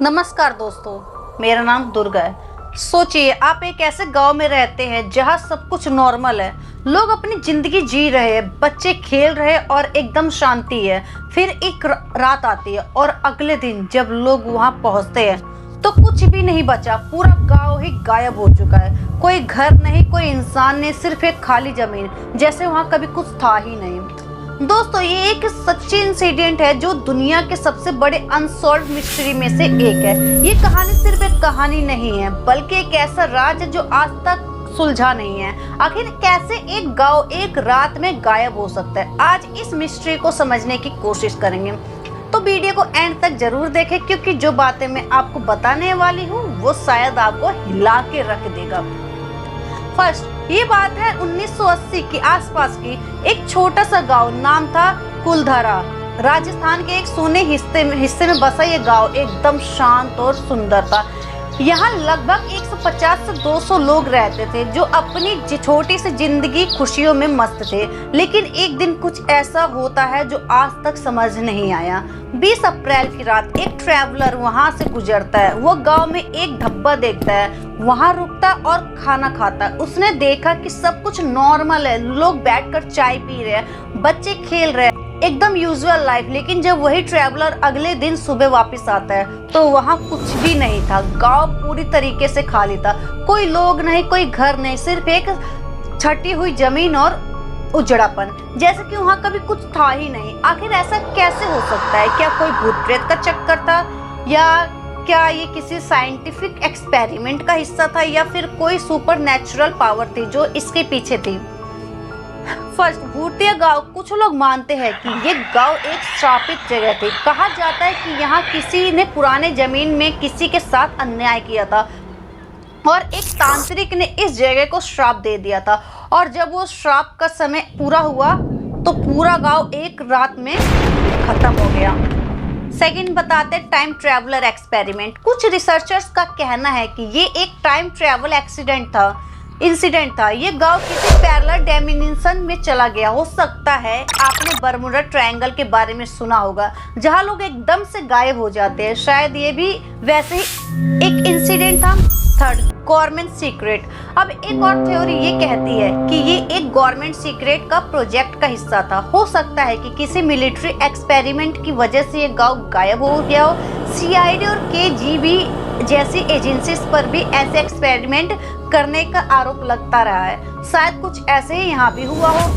नमस्कार दोस्तों, मेरा नाम दुर्गा है। सोचिए आप एक ऐसे गांव में रहते हैं जहां सब कुछ नॉर्मल है, लोग अपनी जिंदगी जी रहे हैं, बच्चे खेल रहे हैं और एकदम शांति है। फिर एक रात आती है और अगले दिन जब लोग वहां पहुंचते हैं तो कुछ भी नहीं बचा, पूरा गांव ही गायब हो चुका है। कोई घर नहीं, कोई इंसान नहीं, सिर्फ एक खाली जमीन, जैसे वहां कभी कुछ था ही नहीं। दोस्तों, ये एक सच्ची इंसिडेंट है जो दुनिया के सबसे बड़े अनसॉल्व मिस्ट्री में से एक है। ये कहानी सिर्फ एक कहानी नहीं है, बल्कि एक ऐसा राज है जो आज तक सुलझा नहीं है। आखिर कैसे एक गांव एक रात में गायब हो सकता है, आज इस मिस्ट्री को समझने की कोशिश करेंगे। तो वीडियो को एंड तक जरूर देखें, क्योंकि जो बातें मैं आपको बताने वाली हूँ वो शायद आपको हिला के रख देगा। फर्स्ट, ये बात है 1980 के आसपास की एक छोटा सा गांव, नाम था कुलधरा। राजस्थान के एक सोने हिस्से में बसा ये गांव एकदम शांत और सुंदर था। यहाँ लगभग 150 से 200 लोग रहते थे जो अपनी छोटी सी जिंदगी खुशियों में मस्त थे। लेकिन एक दिन कुछ ऐसा होता है जो आज तक समझ नहीं आया। 20 अप्रैल की रात एक ट्रैवलर वहां से गुजरता है। वो गांव में एक ढाबा देखता है, वहां रुकता और खाना खाता। उसने देखा कि सब कुछ नॉर्मल है, लोग बैठकर चाय पी रहे हैं, बच्चे खेल रहे हैं, एकदम यूजुअल लाइफ। लेकिन जब वही ट्रैवलर अगले दिन सुबह वापस आता है तो वहाँ कुछ भी नहीं था। गांव पूरी तरीके से खाली था, कोई लोग नहीं, कोई घर नहीं, सिर्फ एक छटी हुई जमीन और उजड़ापन, जैसे कि वहाँ कभी कुछ था ही नहीं। आखिर ऐसा कैसे हो सकता है? क्या कोई भूत प्रेत का चक्कर था, या क्या ये किसी साइंटिफिक एक्सपेरिमेंट का हिस्सा था, या फिर कोई सुपर नेचुरल पावर थी जो इसके पीछे थी? फर्स्ट, भूतिया गांव। कुछ लोग मानते हैं कि ये गांव एक श्रापित जगह थी। कहा जाता है कि यहाँ किसी ने पुराने जमीन में किसी के साथ अन्याय किया था और एक तांत्रिक ने इस जगह को श्राप दे दिया था, और जब वो श्राप का समय पूरा हुआ तो पूरा गांव एक रात में खत्म हो गया। सेकंड, बताते टाइम ट्रैवलर एक्सपेरिमेंट। कुछ रिसर्चर्स का कहना है कि ये एक टाइम ट्रैवल इंसिडेंट था। ये गांव किसी पैरेलल डायमेंशन में चला गया। हो सकता है आपने बर्मुडा ट्रायंगल के बारे में सुना होगा, जहां लोग एकदम से गायब हो जाते हैं। शायद ये भी वैसे ही एक इंसिडेंट था। Third, government secret. अब एक और थ्योरी ये कहती है कि ये एक गवर्नमेंट सीक्रेट का प्रोजेक्ट का हिस्सा था। हो सकता है कि किसी मिलिट्री एक्सपेरिमेंट की वजह से ये गांव गायब हो गया हो। सीआईडी और केजीबी जैसी एजेंसीज पर भी ऐसे एक्सपेरिमेंट करने का आरोप लगता रहा है। शायद कुछ ऐसे ही यहाँ भी हुआ हो।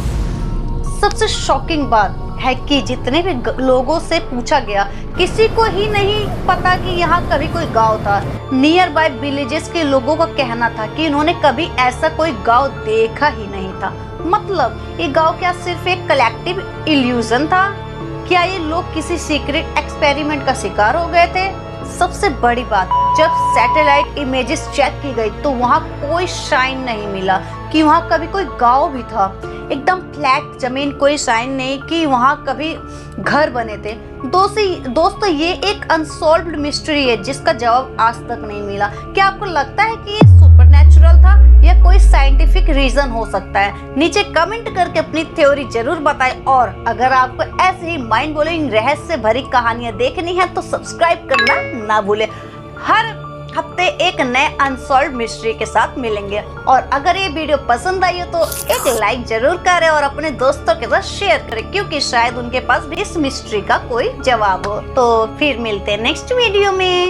सबसे शॉकिंग बात है कि जितने भी लोगों से पूछा गया, किसी को ही नहीं पता कि यहाँ कभी कोई गांव था। नियर बाय विलेजेस के लोगों का कहना था कि इन्होंने कभी ऐसा कोई गांव देखा ही नहीं था। मतलब ये गांव क्या सिर्फ एक कलेक्टिव इल्यूजन था? क्या ये लोग किसी सीक्रेट एक्सपेरिमेंट का शिकार हो गए थे? सबसे बड़ी बात, जब सैटेलाइट इमेजेस चेक की गई तो वहाँ कोई साइन नहीं मिला कि वहाँ कभी कोई गांव भी था। एकदम फ्लैट जमीन, कोई साइन नहीं कि वहाँ कभी घर बने थे। दोस्तों, ये एक अनसॉल्व्ड मिस्ट्री है जिसका जवाब आज तक नहीं मिला। क्या आपको लगता है कि ये सुपरनैचुरल था या कोई साइंटिफिक रीजन हो सकता है? नीचे कमेंट करके अपनी थ्योरी जरूर बताएं, और अगर आपको ऐसे ही माइंड ब्लोइंग रहस्य भरी कहानियां देखनी है तो सब्सक्राइब करना ना भूलें। हर हफ्ते एक नए अनसॉल्व्ड मिस्ट्री के साथ मिलेंगे। और अगर ये वीडियो पसंद आई हो तो एक लाइक जरूर करें और अपने दोस्तों के साथ शेयर करें, क्योंकि शायद उनके पास भी इस मिस्ट्री का कोई जवाब हो। तो फिर मिलते हैं नेक्स्ट वीडियो में।